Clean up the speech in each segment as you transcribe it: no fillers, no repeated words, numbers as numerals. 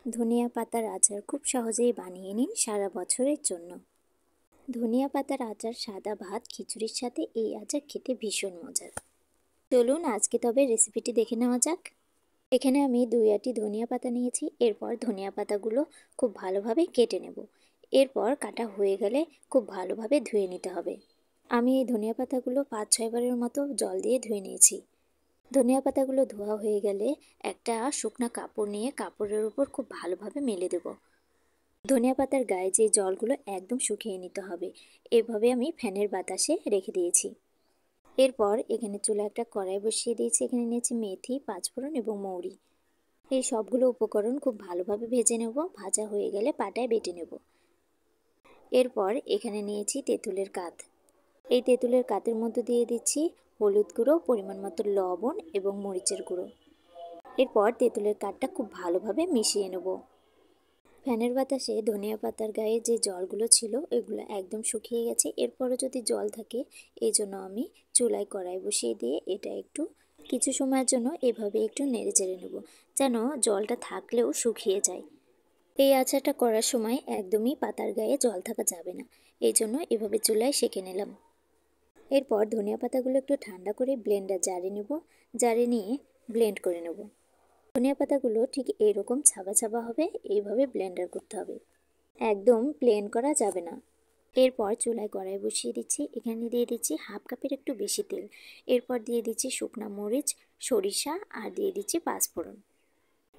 ধনিয়া পাতার আচার খুব সহজেই বানিয়ে নিন সারা বছরের জন্য। ধনিয়া পাতার আচার সাদা ভাত খিচুড়ির সাথে এই আচার খেতে ভীষণ মজার। চলুন আজকে তবে রেসিপিটি দেখে নেওয়া যাক। এখানে আমি 2 আঁটি ধনিয়া পাতা নিয়েছি। এরপর ধনিয়া পাতাগুলো খুব ভালোভাবে কেটে নেব। এরপর কাটা হয়ে গেলে খুব ভালোভাবে ধুয়ে নিতে হবে। আমি এই ধনিয়া পাতাগুলো 5-6 বারের মতো জল দিয়ে ধুয়ে নিয়েছি। ধনিয়া পাতাগুলো ধোয়া হয়ে গেলে একটা শুকনা কাপড় নিয়ে কাপড়ের উপর খুব ভালোভাবে মেলে দেব। ধনিয়া পাতার গায়ে যে জলগুলো একদম শুকিয়ে নিতে হবে। এভাবে আমি ফ্যানের বাতাসে রেখে দিয়েছি। এরপর এখানে চুলায় একটা কড়াই বসিয়ে দিয়েছি। এখানে নিয়েছি মেথি, পাঁচফোড়ন এবং মৌরি। এই সবগুলো উপকরণ খুব ভালোভাবে ভেজে নেব। ভাজা হয়ে গেলে পাটায় বেটে নেব। এরপর এখানে নিয়েছি তেঁতুলের কাত। এই তেঁতুলের কাতের মধ্যে দিয়ে দিচ্ছি হলুদ গুঁড়ো, পরিমাণ মতো লবণ এবং মরিচের গুঁড়ো। এরপর তেঁতুলের কাঠটা খুব ভালোভাবে মিশিয়ে নেব। ফ্যানের বাতাসে ধনিয়া পাতার গায়ে যে জলগুলো ছিল এগুলো একদম শুকিয়ে গেছে। এরপরও যদি জল থাকে এই জন্য আমি চুলায় কড়াই বসিয়ে দিয়ে এটা একটু কিছু সময়ের জন্য এভাবে একটু নেড়ে চেড়ে নেব, যেন জলটা থাকলেও শুকিয়ে যায়। এই আচারটা করার সময় একদমই পাতার গায়ে জল থাকা যাবে না, এই জন্য এভাবে চুলায় সেঁকে নিলাম। এরপর ধনিয়া পাতাগুলো একটু ঠান্ডা করে ব্লেন্ডার জারে নেব। জারে নিয়ে ব্লেন্ড করে নেব। ধনিয়া পাতাগুলো ঠিক এরকম ছাবা ছাবা হবে, এইভাবে ব্লেন্ডার করতে হবে, একদম প্লেন করা যাবে না। এরপর চুলায় কড়াই বসিয়ে দিচ্ছি। এখানে দিয়ে দিচ্ছি হাফ কাপের একটু বেশি তেল। এরপর দিয়ে দিচ্ছি শুকনা মরিচ, সরিষা আর দিয়ে দিচ্ছি পাঁচফোড়ন।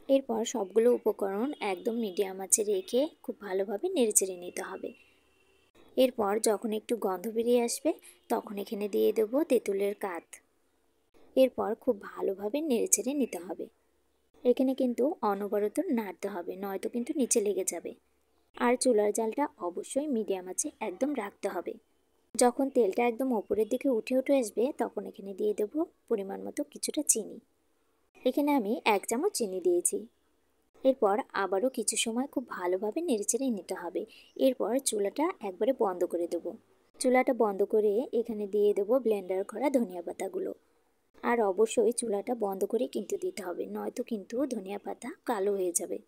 এরপর সবগুলো উপকরণ একদম মিডিয়াম আঁচে রেখে খুব ভালোভাবে নেড়েচেড়ে নিতে হবে। এরপর যখন একটু গন্ধ বেরিয়ে আসবে তখন এখানে দিয়ে দেব তেঁতুলের কাত। এরপর খুব ভালোভাবে নেড়েচেড়ে নিতে হবে। এখানে কিন্তু অনবরত নাড়তে হবে, নয়তো কিন্তু নিচে লেগে যাবে। আর চুলার জালটা অবশ্যই মিডিয়াম আঁচে একদম রাখতে হবে। যখন তেলটা একদম ওপরের দিকে উঠে আসবে তখন এখানে দিয়ে দেব পরিমাণ মতো কিছুটা চিনি। এখানে আমি 1 চামচ চিনি দিয়েছি। এরপর আবারও কিছু সময় খুব ভালোভাবে নেড়েচেড়ে নিতে হবে। এরপর চুলাটা একবারে বন্ধ করে দেব। চুলাটা বন্ধ করে এখানে দিয়ে দেব ব্লেন্ডার করা ধনিয়া পাতাগুলো। আর অবশ্যই চুলাটা বন্ধ করে কিন্তু দিতে হবে, নয়তো কিন্তু ধনিয়া পাতা কালো হয়ে যাবে।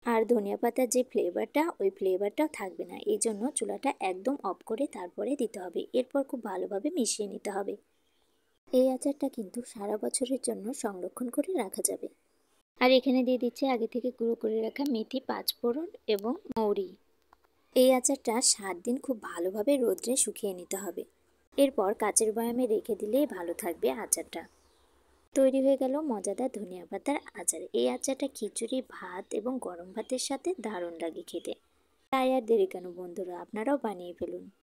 আর ধনিয়া পাতার যে ফ্লেভারটা ওই ফ্লেভারটাও থাকবে না, এই জন্য চুলাটা একদম অফ করে তারপরে দিতে হবে। এরপর খুব ভালোভাবে মিশিয়ে নিতে হবে। এই আচারটা কিন্তু সারা বছরের জন্য সংরক্ষণ করে রাখা যাবে। আর এখানে দিয়ে দিচ্ছি আগে থেকে গুঁড়ো করে রাখা মেথি, পাঁচফোড়ন এবং মৌরি। এই আচারটা 7 দিন খুব ভালোভাবে রোদ্রে শুকিয়ে নিতে হবে। এরপর কাচের বয়ামে রেখে দিলেই ভালো থাকবে আচারটা। তৈরি হয়ে গেল মজাদার ধনিয়া পাতার আচার। এই আচারটা খিচুড়ি, ভাত এবং গরম ভাতের সাথে দারুণ লাগে খেতে। তাই আর দেরি কেন বন্ধুরা, আপনারাও বানিয়ে ফেলুন।